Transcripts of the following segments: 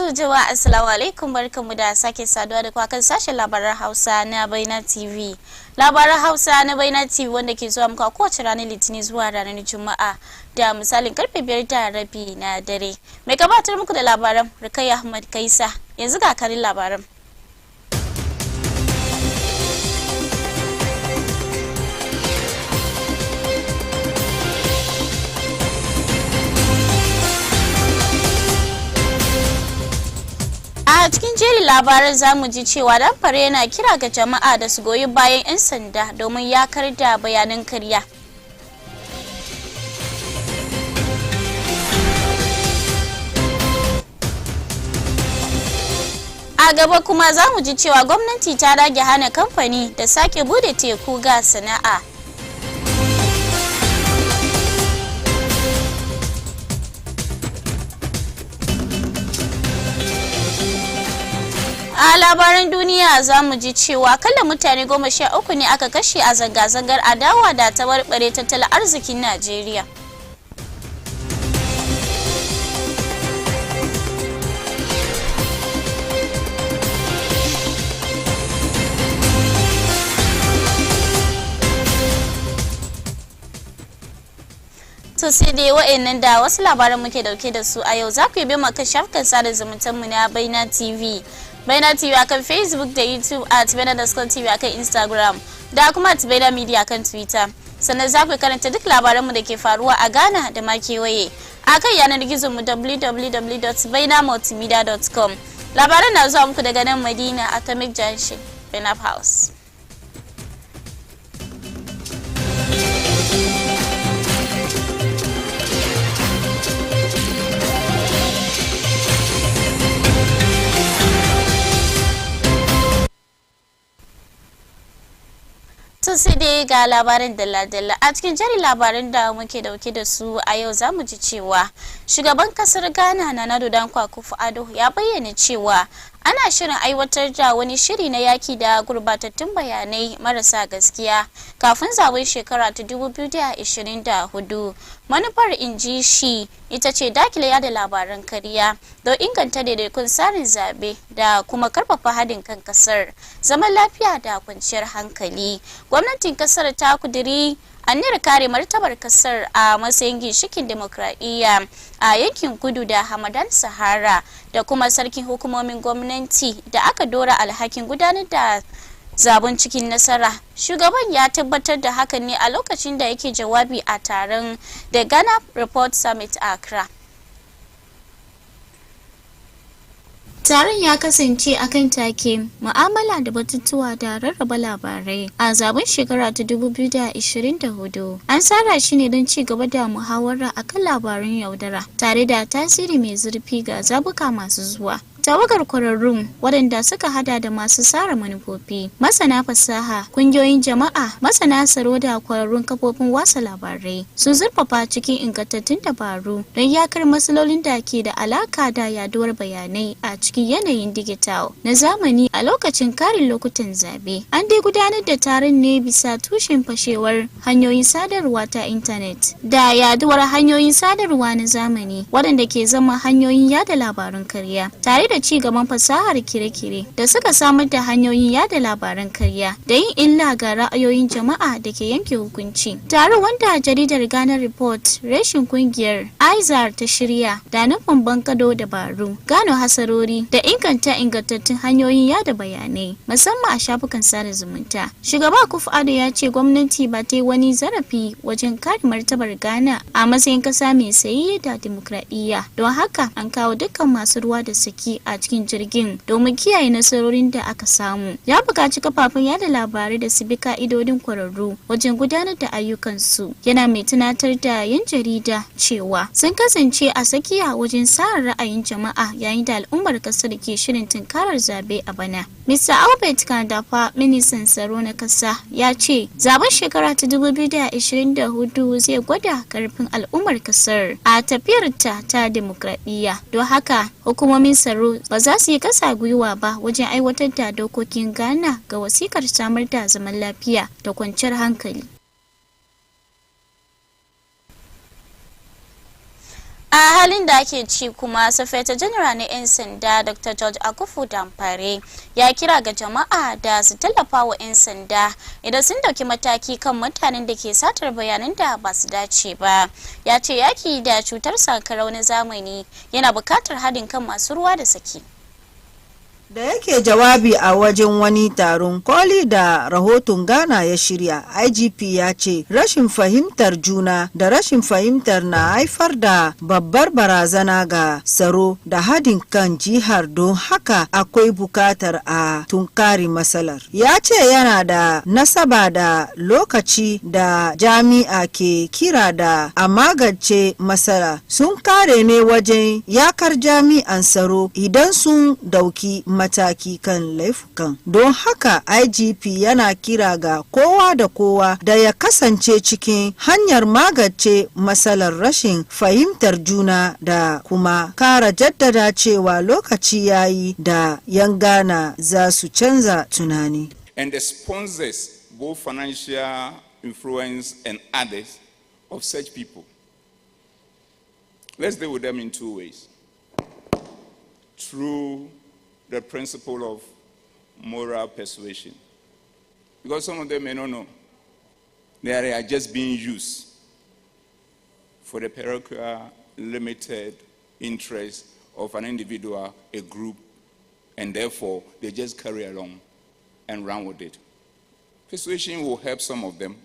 To jama'a assalamu alaikum, barkanmu da sake saduwa da kwakan sashen labaran Hausa na Baina TV. Labaran Hausa na Baina TV wanda ke zuwa muku a kowace ranar Litinin zuwa ranar Juma'a da misalin karfe 5:30 na dare. Mai gabatar muku da labaran Rukayya Ahmad Kaisa. Yanzu ga karin labaran. A cikin jerin labaran zamu ji cewa dan fare yana kira ga jama'a da su goyi bayan 'yan sanda domin yakar da bayanan karya. A gaba kuma zamu ji cewa gwamnati ta rage hana kamfani da sake bude teku ga sana'a. A labaran duniya za mu ji cewa kalla mutane 13 ne aka kashe a zanga-zangar adawa da tabarbare tattalin arzikin Najeriya. To sai dai wa'annan da wasu labaran muke dauke da su a yau, za ku yi bi maka shafukan sada zumuntan mu na Baina TV. Baina TV akan Facebook da YouTube @baina_TV akan Instagram da kuma @baina media akan Twitter. Sannan za ku karanta duk labaranmu da ke faruwa a Ghana da ma kewaye akan yanar gizon mu www.bainamultimedia.com. Labaran na zuwa muku daga nan Madina Atomic Junction, Benap House. To sai dai ga labarin dalla-dalla a cikin jerin labarin da muke dauke da su a yau, zamu ji cewa shugaban kasar Ghana Nana Addo Dankwa Akufo-Addo ya bayyana cewa ana shirin aiwatar da wani shiri na yaki da gurbatattun bayanai marasa gaskiya kafin zaben shekara ta 2024. Manufar, inji shi, ita ce dakile yada labaran kariya don inganta daidaikun tsarin zabe da kuma karfafa haɗin kan kasar, zaman lafiya da kwanciyar hankali. Gwamnatin kasar ta kudiri aniyar kare martabar kasar a matsayin ginshikin demokradiyya a yankin kudu da hamadan Sahara da kuma sarkin hukumomin gwamnati da aka dora alhakin gudanar da zaben cikin nasara. Shugaban ya tabbatar da hakan ne a lokacin da yake jawabi a taron da Ghana Report Summit a Accra. Taron ya kasance akan take mu'amala da batutuwa da rarraba labarai a zaben shekara ta 2024. An tsara shi ne don ci gaba da muhawara akan labarun yaudara tare da tasiri mai zurfi ga zabuka masu zuwa. Tawagar kwararrun waɗanda suka hada da masu tsara manufofi, masana fasaha, kungiyoyin jama'a, masana tsaro da kwararrun kafofin wasa labarai sun zurfafa cikin ingantattun dabaru don yakar matsalolin da ke da alaka da yaduwar bayanai a cikin yanayin digital na zamani a lokacin karin lokutan zabe. An dai gudanar da taron ne bisa tushen fashewar hanyoyin sadarwa ta intanet da yaduwar hanyoyin sadarwa na zamani waɗanda ke zama hanyoyin yada labarun karya, tare da ci gaban fasahar kire-kire da suka samar da hanyoyin yada labaran karya da yin illa ga ra'ayoyin jama'a da ke yanke hukunci. Taron, wanda jaridar Ghana Report reshin kungiyar IZAR ta shirya da nufin bankado dabaru, gano hasarori da inganta ingantattun hanyoyin yada bayanai musamman a shafukan sada zumunta. Shugaba Akufo-Addo ya ce gwamnati ba ta yi wani zarafi wajen kare martabar Ghana a matsayin kasa mai sayayya da demokradiyya, don haka an kawo dukkan masu ruwa da saki a cikin jirgin domin kiyaye nasarorin da aka samu. Ya buƙaci kafafen yada labarai da su bi ka'idodin kwararru wajen gudanar da ayyukansu, yana mai tunatar da 'yan jarida cewa sun kasance a tsakiya wajen sa ra'ayin jama'a yayin da al'ummar kasar ke shirin tunkarar zabe a bana. Mr. Albert Kandafa, ministan tsaro na kasa, ya ce zaben shekara ta 2024 zai gwada karfin al'ummar kasar a tafiyarta ta demokradiyya, don haka hukumomin tsaro ba za su yi kasa gwiwa ba wajen aiwatar da dokokin Ghana ga wasikar samar da zaman lafiya da kwanciyar hankali. A halin da ake ci kuma, Sufeta General na 'yan sanda Dr. George Akufu Damfare ya kira ga jama'a da su tallafa wa 'yan sanda idan sun dauki mataki kan mutanen da ke satar bayanan da ba su dace ba. Ya ce yaki da cutar sankarau na zamani yana bukatar haɗin kan masu ruwa da saki. Da yake jawabi a wajen wani taron koli da rahoton Ghana ya shirya, IGP ya ce rashin fahimtar juna da rashin fahimtar na haifar da babbar barazana ga tsaro da haɗin kan jihar, don haka akwai bukatar a tunkari matsalar. Ya ce yana da nasaba da lokaci da jami'a ke kira da a magance matsala sun kare ne wajen yakar jami'an tsaro idan sun dauki mataki kan laifukan. Don haka IGP yana kira ga kowa da kowa da ya kasance cikin hanyar magance matsalar rashin fahimtar juna da kuma kara jaddada cewa lokaci yayi da yan Ghana za su canza tunani. And the sponsors, both financial influence and others of such people. Let's deal with them in two ways. Through the principle of moral persuasion. Because some of them may not know. They are just being used for the parochial, limited interest of an individual, a group, and therefore they just carry along and run with it. Persuasion will help some of them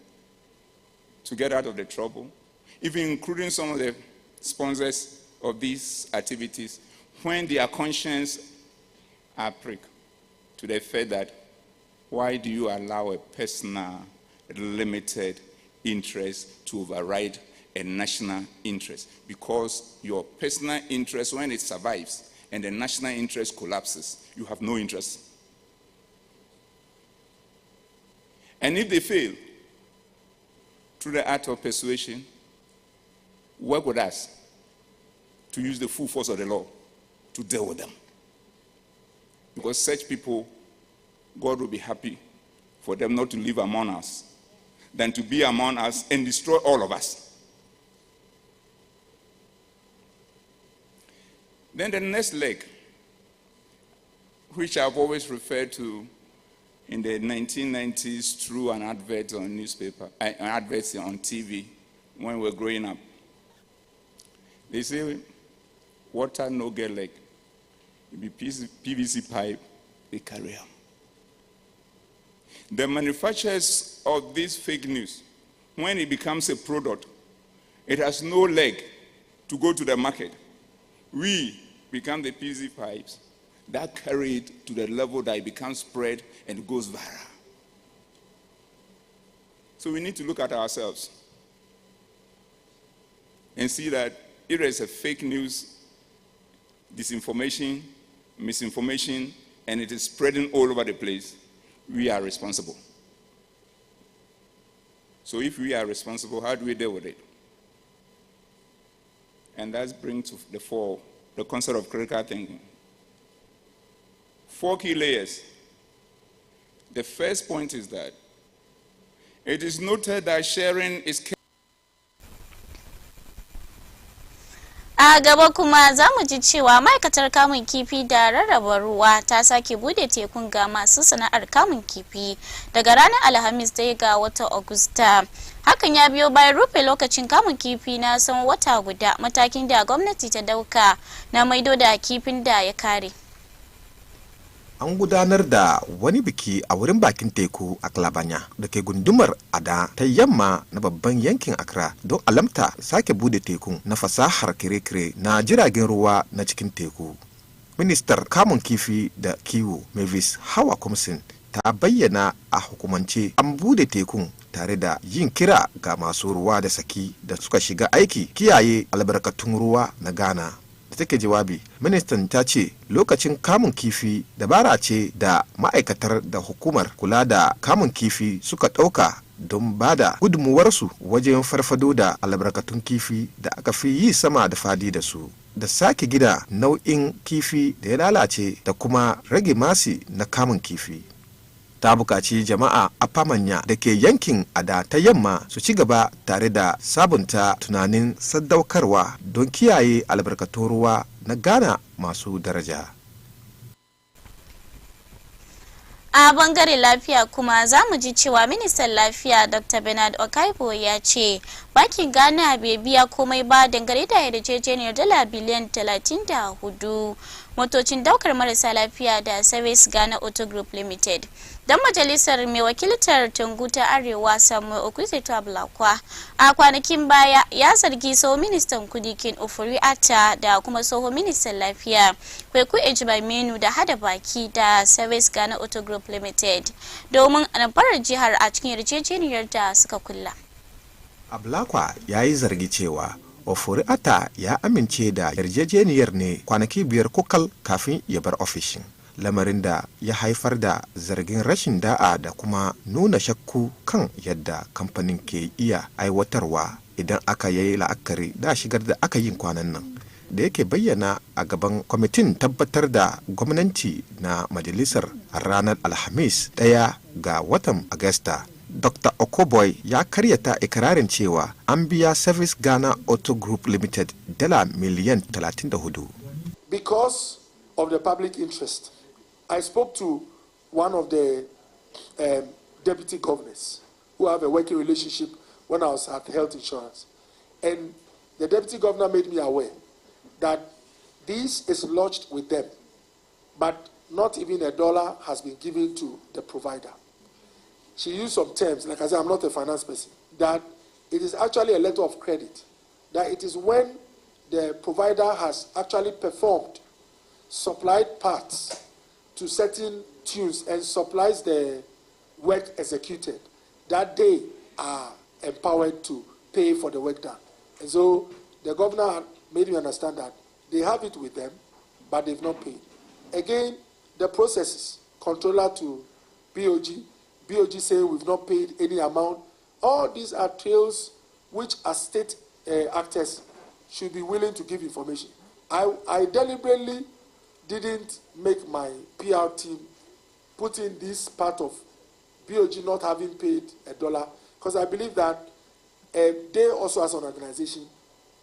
to get out of the trouble, even including some of the sponsors of these activities, when their conscience are pricked to the fact that why do you allow a personal, limited interest to override a national interest? Because your personal interest, when it survives and the national interest collapses, you have no interest. And if they fail, through the art of persuasion, work with us to use the full force of the law to deal with them. Because such people, God will be happy for them not to live among us than to be among us and destroy all of us. Then the next leg, which I've always referred to in the 1990s through an advert on newspaper, adverts on TV when we were growing up. They say, water no get leg. It be PVC pipe, they carry on. The manufacturers of this fake news, when it becomes a product, it has no leg to go to the market. We become the PVC pipes that carry it to the level that it becomes spread and goes viral. So we need to look at ourselves and see that if there is a fake news, disinformation, misinformation, and it is spreading all over the place, we are responsible. So if we are responsible, how do we deal with it? And that brings to the fore the concept of critical thinking. 4 key layers. The first point is that it is noted that sharing is. A gaba kuma za mu ji cewa ma'aikatar kamun kifi da rarraba ruwa ta sake bude tekun ga masu sana'ar kamun kifi daga ranar Alhamis 1 ga watan Agusta. Hakan ya biyo bayan rufe lokacin kamun kifi na tsawon wata guda, matakin da gwamnati ta dauka na maido da kifin da ya kare. An gudanar da wani biki a wurin bakin teku a Klabanya da ke gundumar Ada ta yamma na babban yankin Accra don alamta sake bude tekun na fasahar kire-kire na jiragen ruwa na cikin teku. Ministar kamun kifi da kiwo Mavis Hawa Kumsin ta bayyana a hukumance an bude tekun tare da yin kira ga masu ruwa da saki da suka shiga aiki kiyaye albarkatun ruwa na Ghana. Da take jawabi, ministan ta ce lokacin kamun kifi dabara ce da ma'aikatar da hukumar kula da kamun kifi suka ɗauka don ba da gudunmuwarsu wajen farfado da albarkatun kifi da aka fi yi sama da fadi da su, da sake gida nau'in kifi da ya lalace da kuma rage masi na kamun kifi. ta buƙaci jama'a a famanya da ke yankin Ada ta yamma su ci gaba tare da sabunta tunanin saddaukarwa don kiyaye albarkatun ruwa na Ghana masu daraja. A bangaren lafiya kuma za mu ji cewa ministan lafiya Dr. Bernard Okaibo ya ce bankin Ghana bai biya komai ba dangane da yarjejeniyar dala biliyan 34 motocin daukar marasa lafiya da Service Ghana Auto Group Limited. Dan majalisar mai wakiltar Tungu ta Arewa Samuel Okwuseto Ablakwa a kwanakin baya ya zargi tsohon ministan kudi Ken Ofori-Atta da kuma tsohon ministan lafiya Kweku Ejimamenu da hada baki da Service Ghana Auto Group Limited domin anfarar jihar a cikin yarjejeniyar da suka kulla. Ablakwa ya yi zargi cewa Ofori-Atta ya amince da yarjejeniyar ne kwanaki 5 kukal kafin ya bar ofishin. Lamarin da ya haifar da zargin rashin da'a da kuma nuna shakku kan yadda kamfanin ke iya aiwatarwa idan aka yi la'akari da shigar da aka yi kwanan nan. Da yake bayyana a gaban kwamitin tabbatar da gwamnati na majalisar a ranar Alhamis 1 ga watan Agusta, Dr. Okoboy ya karyata ikirarin cewa an biya Service Ghana Auto Group Limited dala miliyan 34. Because of the public interest, I spoke to one of the deputy governors who have a working relationship when I was at health insurance. And the deputy governor made me aware that this is lodged with them, but not even $1 has been given to the provider. She used some terms, like I said, I'm not a finance person, that it is actually a letter of credit, that it is when the provider has actually performed, supplied parts to certain tunes and supplies the work executed, that they are empowered to pay for the work done. And so the governor made me understand that they have it with them, but they've not paid. Again, the processes, controller to BOG saying we've not paid any amount. All these are trails which as state actors should be willing to give information. I deliberately didn't make my PR team put in this part of BOG not having paid $1 because I believe that they also as an organization,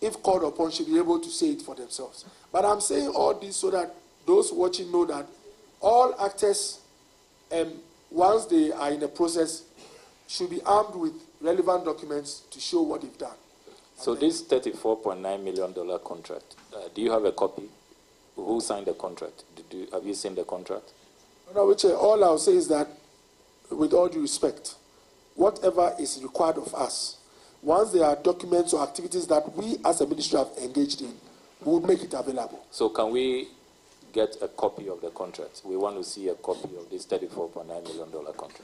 if called upon, should be able to say it for themselves. But I'm saying all this so that those watching know that all actors, once they are in a process, should be armed with relevant documents to show what they've done. So this $34.9 million contract, do you have a copy? Who signed the contract? Have you seen the contract? No, which all I'll say is that, with all due respect, whatever is required of us, once there are documents or activities that we as a ministry have engaged in, we will make it available. So can we get a copy of the contract? We want to see a copy of this $34.9 million contract.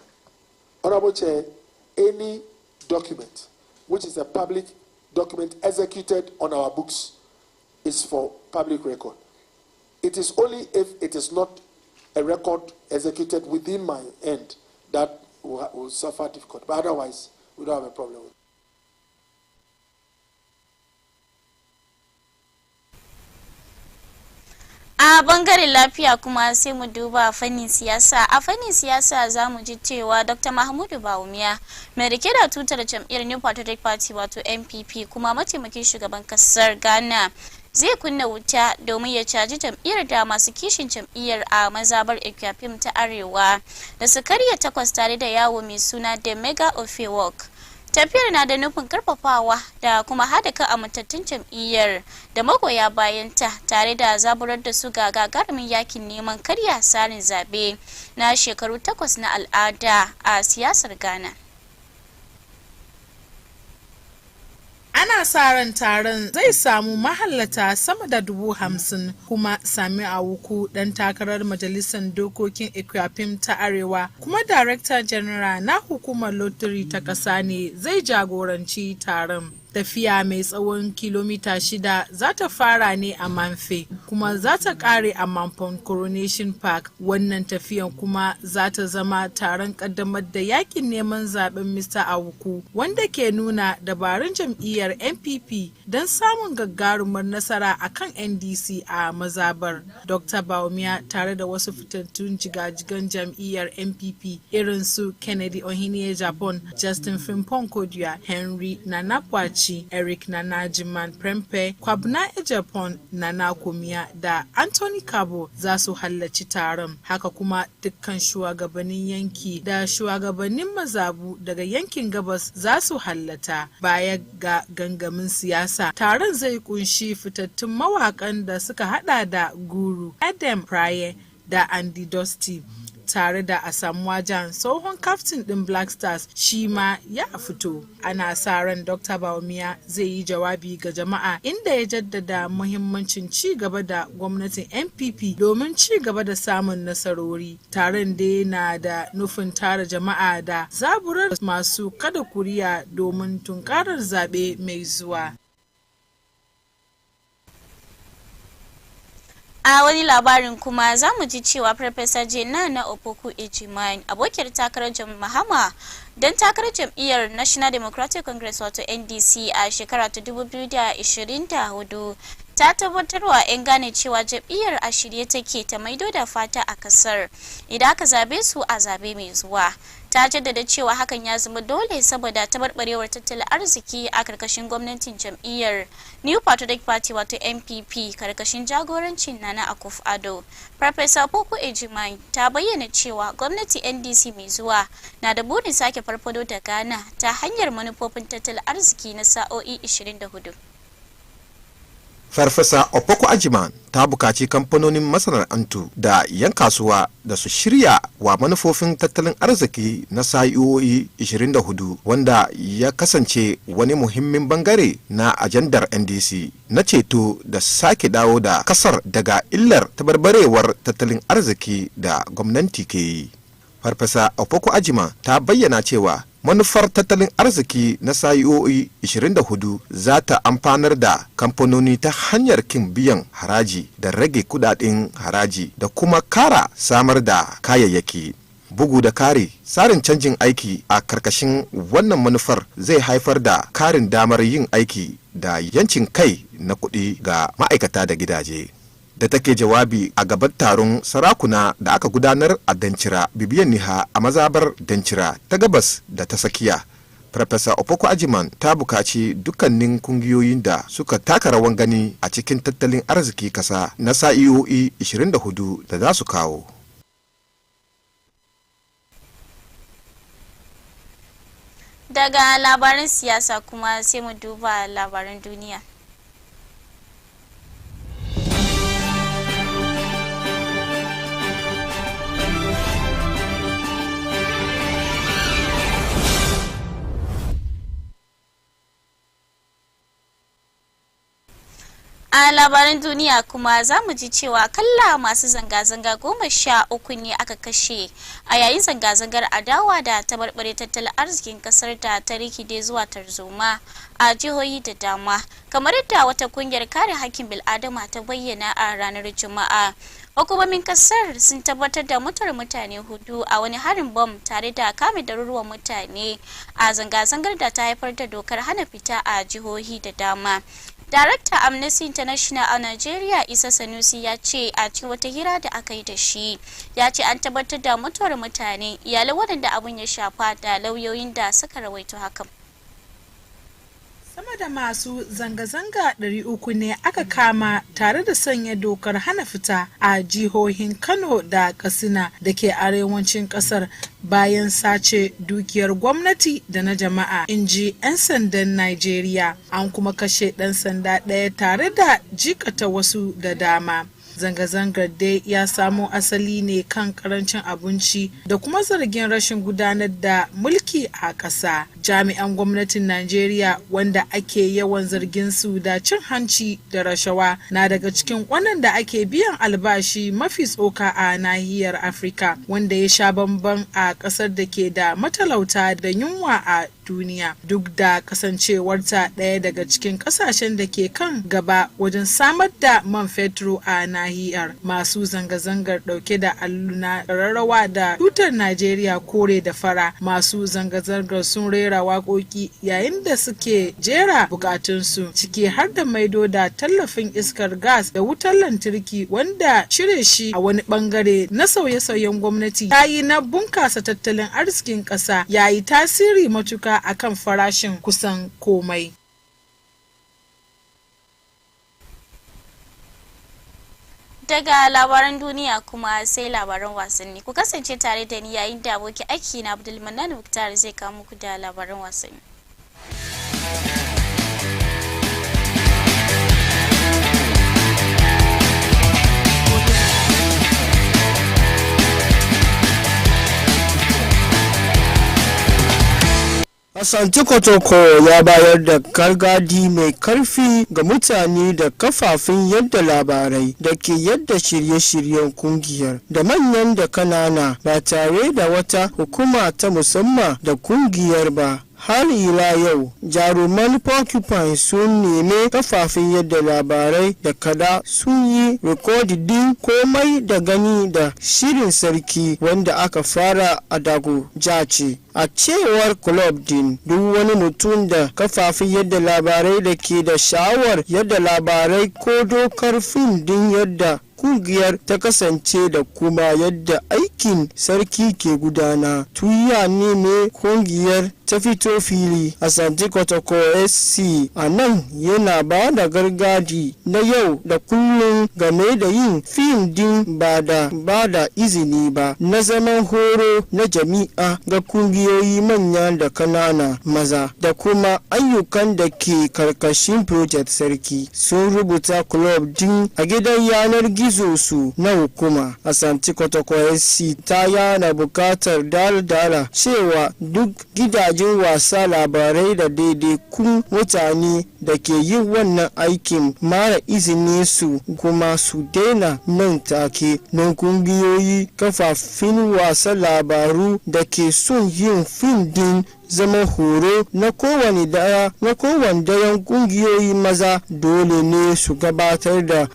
Honorable Chair, any document which is a public document executed on our books is for public record. It is only if it is not a record executed within my end that will suffer difficulty. But otherwise, we don't have a problem with it. A bangaren lafiya kuma sai mu duba fannin siyasa. A fannin siyasa za mu ji cewa Dr. Mahmudu Bawumia mai rike da tutar jam'iyyar New Patriotic Party wato NPP kuma mataimakin shugaban kasar Ghana zai kunna wuta domin ya caji jam'iyyar da masu kishin jam'iyyar a mazabar Ekwapim ta Arewa da su karya takwas tare da yawo mai suna The Mega Ofe Walk. Tafiyar na da nufin karfafawa da kuma hada kan amintattun jam'iyyar da magoya bayanta tare da zaburar da su ga gagarumin yakin neman karya tsarin zabe na shekaru 8 na al'ada a siyasar Ghana. Ana sa ran taron zai samu mahallata sama da 50,000 kuma Sami Awuku dan takarar majalisar dokokin Ekwapim ta Arewa kuma Director General na hukumar Lottery ta ƙasa ne zai jagoranci taron. Tafiya mai tsawon kilomita 6 za ta fara ne a Manfe kuma za ta kare a Mampong Coronation Park. Wannan tafiyan kuma za ta zama taron kaddamar da yakin neman zaben Mr. Awuku, wanda ke nuna dabarun jam'iyyar NPP don samun gagarumar nasara akan NDC a mazabar. Dr. Bawumia tare da wasu fitattun jigajigan jam'iyyar NPP irin su Kennedy Ohinie Japan, Justin Frimpong Kodia, Henry Nanakwachi, Eric Nanajiman Prempe, Kwabna Japan, Nana Kumia da Anthony Kabo za su halarci taron. Haka kuma dukkan shugabannin yanki da shugabannin mazabu daga yankin gabas za su hallata. Baya ga gangamin siyasa, taron zai kunshi fitattun mawakan da suka hada da Guru, Adam Praye da Andy Dusty, tare da Asamoah Gyan, tsohon kaftin din Black Stars, shi ma ya fito. Ana sa ran Dr. Bawumia zai yi jawabi ga jama'a inda ya jaddada muhimmancin ci gaba da gwamnatin NPP domin ci gaba da samun nasarori. Taron da na da nufin tara jama'a da zaburar masu kada kuri'a domin tunkarar zaɓe mai zuwa. A wani labarin kuma za mu ji cewa Farfesa Nana Opoku-Ejiman, abokiyar takarar Mahama don takarar jam'iyyar National Democratic Congress wato NDC a shekara ta 2024, ta tabbatarwa 'yan Ghana cewa jam'iyyar a shirye take ta maido da fata a kasar idan aka zabe su a zabe mai zuwa. Ta jaddada cewa hakan ya zama dole saboda tabarbarewar tattalin arziki a karkashin gwamnatin jam'iyyar New Patriotic Party wato NPP karkashin jagorancin Nana Akufo-Addo. Farfesa Opoku-Ejiman ta bayyana cewa gwamnati NDC mai zuwa na da burin sake farfado da Ghana ta hanyar manufofin tattalin arziki na sa'o'i 24. Farfesa Opoku-Ejiman ta bukaci kamfanonin masana'antu da 'yan kasuwa da su shirya wa manufofin tattalin arziki na sa'o'i 24 wanda ya kasance wani muhimmin bangare na ajandar NDC na ceto da sake dawo da kasar daga illar tabarbarewar tattalin arziki da gwamnati ke yi. Farfesa Opoku-Ejiman ta bayyana cewa manufar tattalin arziki na sa'o'i 24 za ta amfanar da kamfanoni ta hanyar kin biyan haraji da rage kudaden haraji da kuma kara samar da kayayyaki. Bugu da kare, tsarin canjin aiki a karkashin wannan manufar zai haifar da karin damar yin aiki da yancin kai na kuɗi ga ma'aikata da gidaje. Da take jawabi a gaban taron sarakuna da aka gudanar a Dancira, Bibiyan Niha a mazabar Dancira ta gabas da ta tsakiya, Farfesa Opoku-Ejiman ta bukaci dukkanin kungiyoyin da suka taka rawan gani a cikin tattalin arziki kasa na sa'o'i 24 da za su kawo. Daga labaran siyasa kuma sai mu duba labaran duniya. A labaran duniya kuma za mu ji cewa kalla masu zanga-zanga 13 ne aka kashe a yayin zanga-zangar adawa da tabarbare tattalin arzikin kasar da ta rikide zuwa tarzoma a jihohi da dama, kamar yadda wata kungiyar kare hakkin bil'adama ta bayyana a ranar Juma'a. Hukumomin kasar sun tabbatar da mutuwar mutane 4 a wani harin bom tare da kame daruruwan mutane a zanga-zangar da ta haifar da dokar hana fita a jihohi da dama. Darakta Amnesty International a Nigeria Isa Sanusi ya ce a cikin wata hira da aka yi da shi, ya ce an tabbatar da mutuwar mutane, iyalai waɗanda abun ya shafa da lauyoyin da suka rawaito hakan. Sama da masu zanga-zanga 300 ne aka kama tare da sanya dokar hana fita a jihohin Kano da Katsina da ke arewacin kasar bayan sace dukiyar gwamnati da na jama'a, inji 'yan sandan Najeriya. An kuma kashe ɗan sanda ɗaya tare da jikata wasu da dama. Zanga-zangar dai ya samo asali ne kan karancin abinci da kuma zargin rashin gudanar da mulki a ƙasa Jami'an gwamnatin Najeriya wanda ake yawan zargin su da cin hanci da rashawa na daga cikin waɗanda ake biyan albashi mafi tsoka a nahiyar Afirka, wanda ya sha bamban a ƙasar da ke da matalauta da yunwa a duniya, duk da kasancewarta ɗaya daga cikin ƙasashen da ke kan gaba wajen samar da man fetur a nahiyar. Masu zanga-zangar ɗauke da alluna rarrawa da tutar Najeriya kore da fara, masu zanga-zangar sun rera waƙoƙi yayin da suke jera bukatunsu, ciki har da maido da tallafin iskar gas da wutar lantarki, wanda cire shi a wani bangare na sauye-sauyen gwamnati ta yi na bunkasa tattalin arzikin ƙasa ya yi tasiri matuka akan farashin kusan komai. Daga labaran duniya kuma sai labaran wasanni. Ku kasance tare da ni yayin da aboki aiki na Abdulmanan Muktar zai kawo muku da labaran wasanni. Asante Kotoko ya bayar da gargadi mai karfi ga mutane da kafafen yadda labarai da ke yadda shirye-shiryen kungiyar da manyan da kanana ba tare da wata hukuma ta musamman da kungiyar ba. Har ila yau, jaruman Porcupine sun nemi kafafen yadda labarai da kada sun yi rikodin komai da gani da shirin sarki wanda aka fara a Dago Jace. A cewar club din, duk wani mutum da kafafen yadda labarai da ke da sha'awar yadda labarai ko dokar fim din yadda kungiyar ta kasance da kuma yadda aikin sarki ke gudana. Tuya ne mai kungiyar ta fito fili. Asante Kotoko SC a nan yana ba da gargadi na yau da kullum game da yin fim din ba da izini ba na zaman horo na jami'a ga kungiyoyi manya da kanana maza da kuma ayyukan da ke karkashin project sarki. Sun rubuta club din a gidan yanar gizo su na hukuma. Asante Kotoko SC ta yana bukatar dala cewa duk gidajen wasa labarai da daidaikun mutane da ke yin wannan aikin mara izini su kuma su daina nan take. Nan kungiyoyi kafafin wasa labaru da ke son yin fim din zama horo na kowane dayan kungiyoyi maza dole ne su gabatar da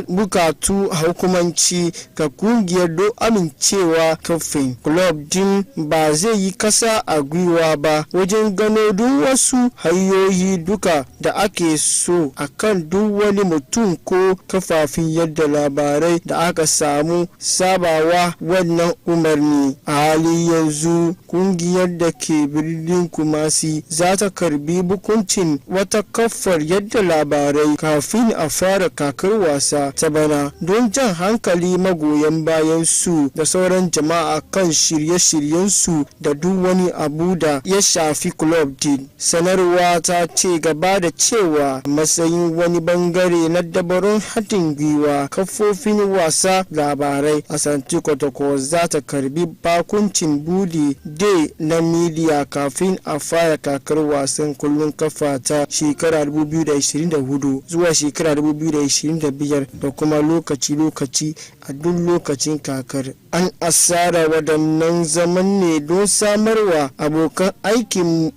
bukatu a hukumanci ga kungiyar don amincewa. Kafin club din ba zai yi kasa a gwiwa ba wajen gano duk wasu hanyoyi duka da ake so akan duk wani mutum ko kafafin yadda labarai da aka samu sabawa wannan umarni. A hali yanzu kungiyar da ke birnin Kumasi za ta karbi bukuncin wata kafar yadda labarai kafin a fara kakar wasa ta bana don jan hankali magoyan bayan su da sauran jama'a kan shirye-shiryen su da duk wani abu da ya shafi club din. Sanarwa ta ce gaba da cewa matsayin wani bangare na dabarun haɗin gwiwa kafofin wasa labarai. Asante Kotoko za ta karbi bakuncin bude day na media kafin a fara kakar wasan kullun kafa ta shekara 2024 zuwa shekara 2025 da kuma lokaci-lokaci a duk lokacin kakar. An asara waɗannan zaman ne don samarwa abokan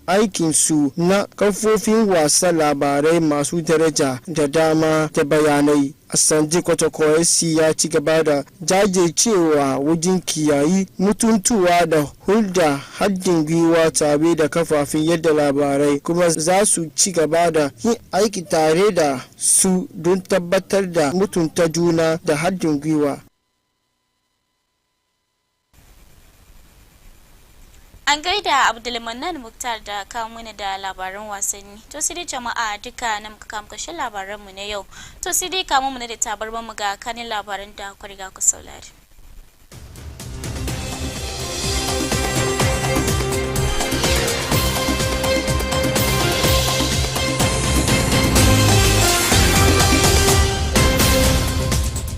aikin su na kafofin wasa labarai masu daraja da dama da bayanai. Asante Kotoko SC ya ci gaba da jajircewa wajen kiyayi mutuntuwa da hulda haɗin gwiwa tare da kafafen yadda labarai kuma za su ci gaba da yin aiki tare da su don tabbatar da mutunta juna da haɗin gwiwa. An gaida Abdulmanan Muktar da kawo mana da labaran wasanni. To sai dai jama'a duka na muka kama kashin labaranmu na yau. To sai dai kamo mu da tabarman mu ga kanin labaran da ku riga ku saurari.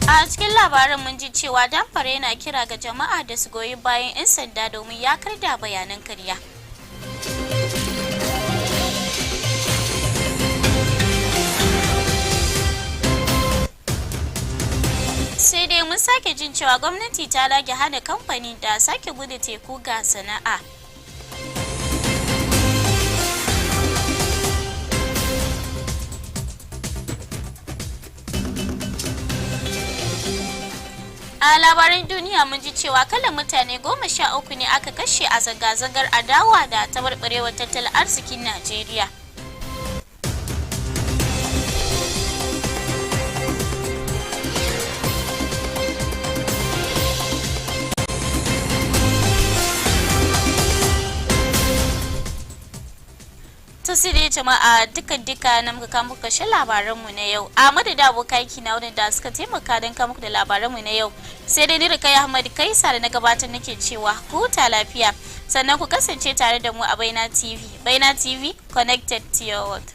A cikin labarin mun ji cewa Damfara yana kira ga jama'a da su goyi bayan 'yan sanda domin yakar da bayanan karya. mun sake jin cewa gwamnati ta rage hana kamfani da sake bude teku ga sana'a. A labaran duniya mun ji cewa kala mutane 13 ne aka kashe a zanga-zangar adawa da taɓarɓarewar tattalin arzikin Najeriya. Tasiri jama'a duka na muka kawo muku ƙarshen labaranmu na yau. A madadin abokai na wadanda suka taimaka don kawo muku da labaranmu na yau. Sai dai ni Rukayya Ahmad Kaisa da na gabatar nake cewa ku huta lafiya. Sannan ku kasance tare da mu a Baina TV. Baina TV, connected to your world.